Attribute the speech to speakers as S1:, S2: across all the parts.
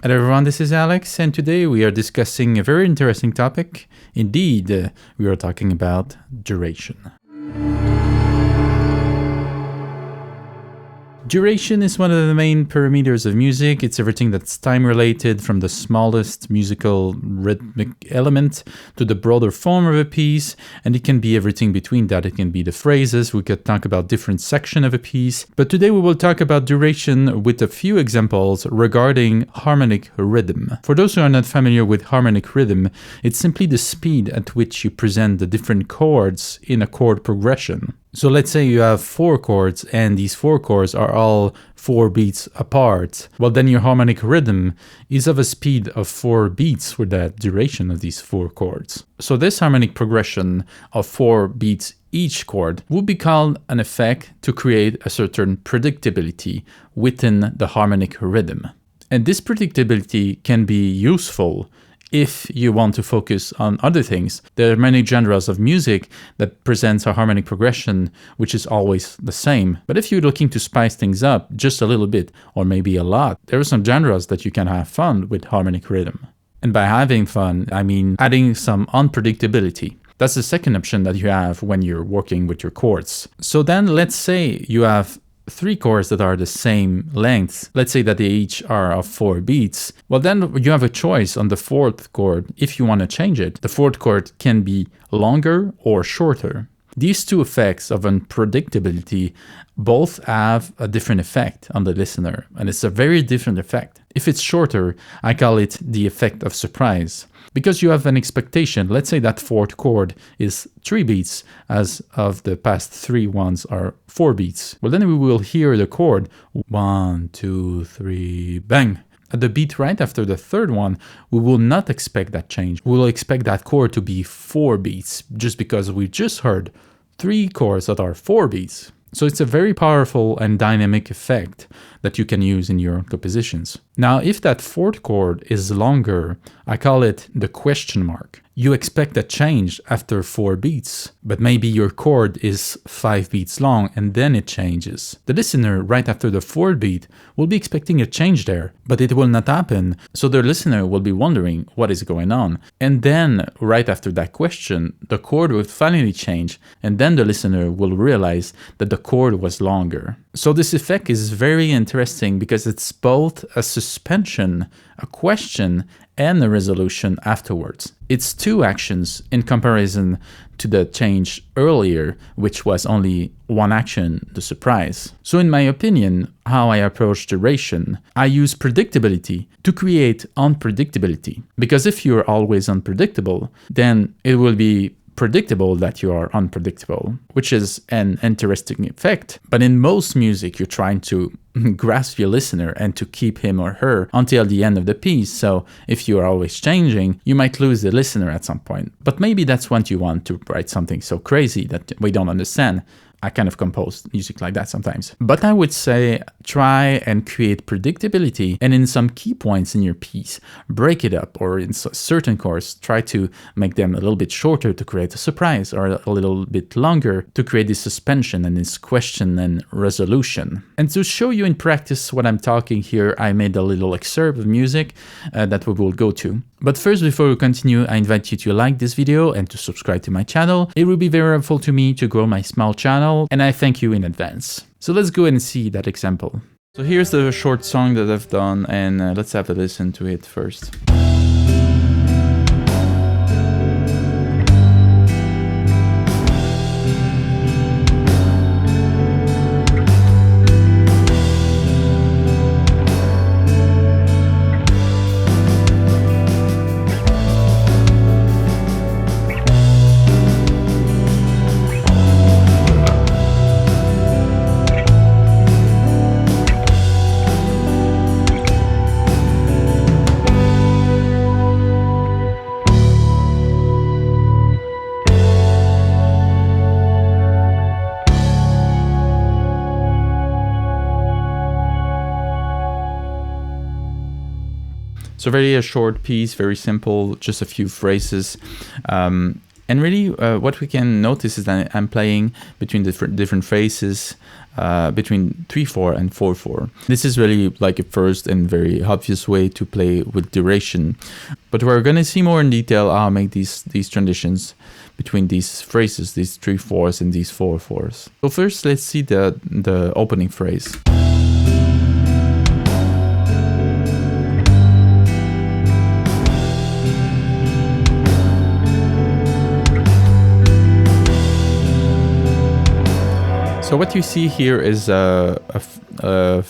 S1: Hello everyone, this is Alex, and today we are discussing a very interesting topic. Indeed, we are talking about duration. Duration is one of the main parameters of music. It's everything that's time-related, from the smallest musical rhythmic element to the broader form of a piece, and it can be everything between that. It can be the phrases. We could talk about different sections of a piece, but today we will talk about duration with a few examples regarding harmonic rhythm. For those who are not familiar with harmonic rhythm, it's simply the speed at which you present the different chords in a chord progression. So let's say you have 4 chords and these 4 chords are all 4 beats apart. Well, then your harmonic rhythm is of a speed of 4 beats for that duration of these 4 chords. So this harmonic progression of 4 beats each chord would be called an effect to create a certain predictability within the harmonic rhythm. And this predictability can be useful if you want to focus on other things. There are many genres of music that presents a harmonic progression which is always the same. But if you're looking to spice things up just a little bit, or maybe a lot, there are some genres that you can have fun with harmonic rhythm. And by having fun, I mean adding some unpredictability. That's the second option that you have when you're working with your chords. So then let's say you have 3 chords that are the same length. Let's say that they each are of 4 beats. Well, then you have a choice on the 4th chord if you want to change it. The 4th chord can be longer or shorter. These two effects of unpredictability both have a different effect on the listener, and it's a very different effect. If it's shorter, I call it the effect of surprise. Because you have an expectation, let's say that 4th chord is 3 beats, as of the past 3 ones are 4 beats. Well, then we will hear the chord 1, 2, 3, bang. At the beat right after the 3rd one, we will not expect that change. We will expect that chord to be 4 beats, just because we just heard 3 chords that are 4 beats. So it's a very powerful and dynamic effect that you can use in your compositions. Now, if that 4th chord is longer, I call it the question mark. You expect a change after 4 beats, but maybe your chord is 5 beats long and then it changes. The listener, right after the 4th beat, will be expecting a change there, but it will not happen. So the listener will be wondering what is going on. And then, right after that question, the chord will finally change, and then the listener will realize that the chord was longer. So this effect is very interesting because it's both a suspension, a question, and a resolution afterwards. It's 2 actions in comparison to the change earlier, which was only 1 action, the surprise. So in my opinion, how I approach duration, I use predictability to create unpredictability. Because if you're always unpredictable, then it will be predictable that you are unpredictable, which is an interesting effect. But in most music, you're trying to grasp your listener and to keep him or her until the end of the piece. So if you are always changing, you might lose the listener at some point. But maybe that's what you want, to write something so crazy that we don't understand. I kind of compose music like that sometimes. But I would say try and create predictability, and in some key points in your piece, break it up, or in certain chords, try to make them a little bit shorter to create a surprise, or a little bit longer to create this suspension and this question and resolution. And to show you in practice what I'm talking here, I made a little excerpt of music that we will go to. But first, before we continue, I invite you to like this video and to subscribe to my channel. It will be very helpful to me to grow my small channel, and I thank you in advance. So let's go ahead and see that example. So here's the short song that I've done, and let's have a listen to it first. So very a short piece, very simple, just a few phrases. And really, what we can notice is that I'm playing between different phrases, between 3/4 and 4/4. This is really like a first and very obvious way to play with duration. But we're going to see more in detail how I make these transitions between these phrases, these 3/4s and these 4/4s. So first, let's see the opening phrase. So what you see here is a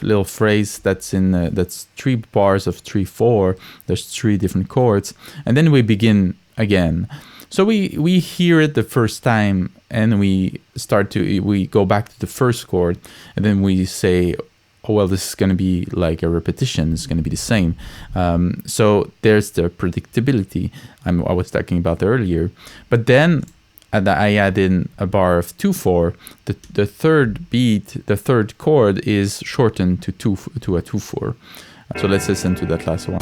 S1: little phrase that's in that's 3 bars of 3/4. There's 3 different chords, and then we begin again. So we hear it the first time, and we go back to the first chord, and then we say, oh well, this is going to be like a repetition. It's going to be the same. So there's the predictability I was talking about earlier, but then I add in a bar of 2/4. The third beat, the third chord, is shortened to a 2/4. So let's listen to that last one.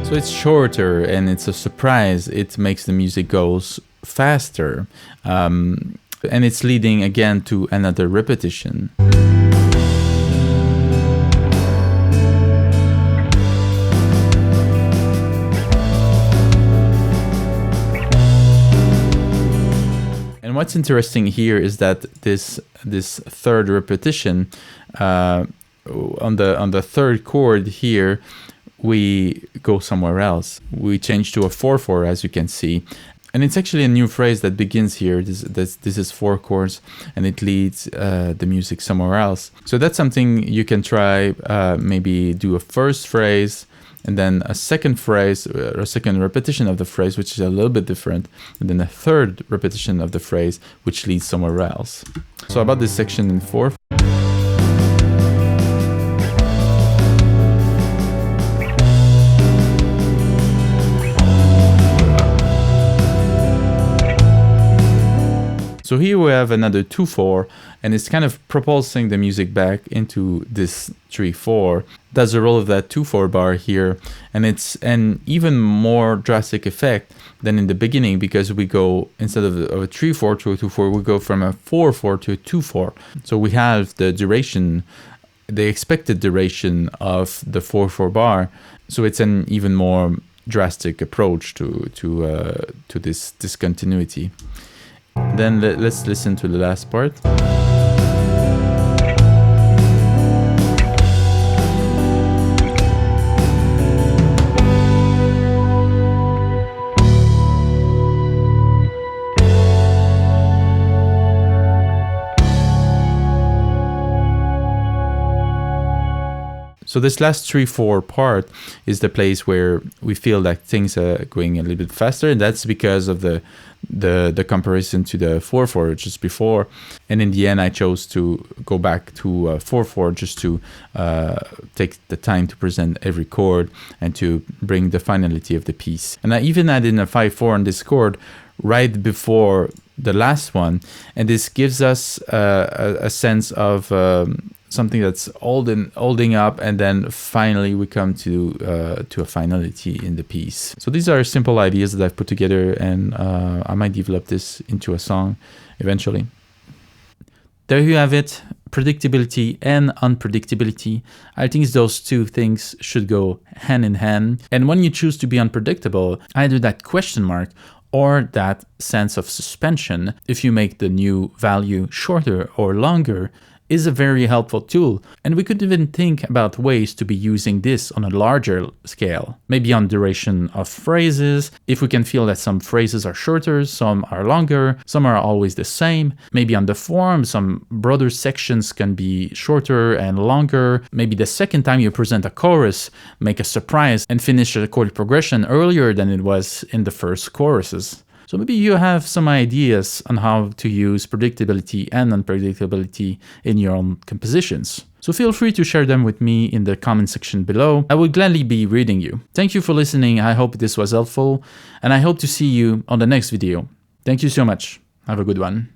S1: So it's shorter and it's a surprise. It makes the music goes faster, and it's leading again to another repetition. And what's interesting here is that this third repetition on the third chord here, we go somewhere else. We change to a 4/4, as you can see, and it's actually a new phrase that begins here. This is 4 chords, and it leads the music somewhere else. So that's something you can try. Maybe do a first phrase, and then a second phrase, or a second repetition of the phrase, which is a little bit different, and then a third repetition of the phrase, which leads somewhere else. So about this section in 4. So here we have another 2/4, and it's kind of propulsing the music back into this 3/4. That's the role of that 2/4 bar here, and it's an even more drastic effect than in the beginning, because we go, instead of a 3/4 to a 2/4, we go from a 4/4 to a 2/4. So we have the duration, the expected duration of the 4/4 bar. So it's an even more drastic approach to this discontinuity. Then let's listen to the last part. So this last 3/4 part is the place where we feel that things are going a little bit faster, and that's because of the comparison to the 4/4 just before. And in the end, I chose to go back to 4/4 just to take the time to present every chord and to bring the finality of the piece. And I even added in a 5/4 on this chord right before the last one, and this gives us a sense of something that's holding up, and then finally we come to a finality in the piece. So these are simple ideas that I've put together, and I might develop this into a song eventually. There you have it, predictability and unpredictability. I think those two things should go hand in hand. And when you choose to be unpredictable, either that question mark or that sense of suspension, if you make the new value shorter or longer, is a very helpful tool. And we could even think about ways to be using this on a larger scale, maybe on duration of phrases. If we can feel that some phrases are shorter, some are longer, some are always the same. Maybe on the form, some broader sections can be shorter and longer. Maybe the second time you present a chorus, make a surprise and finish a chord progression earlier than it was in the first choruses. So maybe you have some ideas on how to use predictability and unpredictability in your own compositions. So feel free to share them with me in the comment section below. I will gladly be reading you. Thank you for listening. I hope this was helpful, and I hope to see you on the next video. Thank you so much. Have a good one.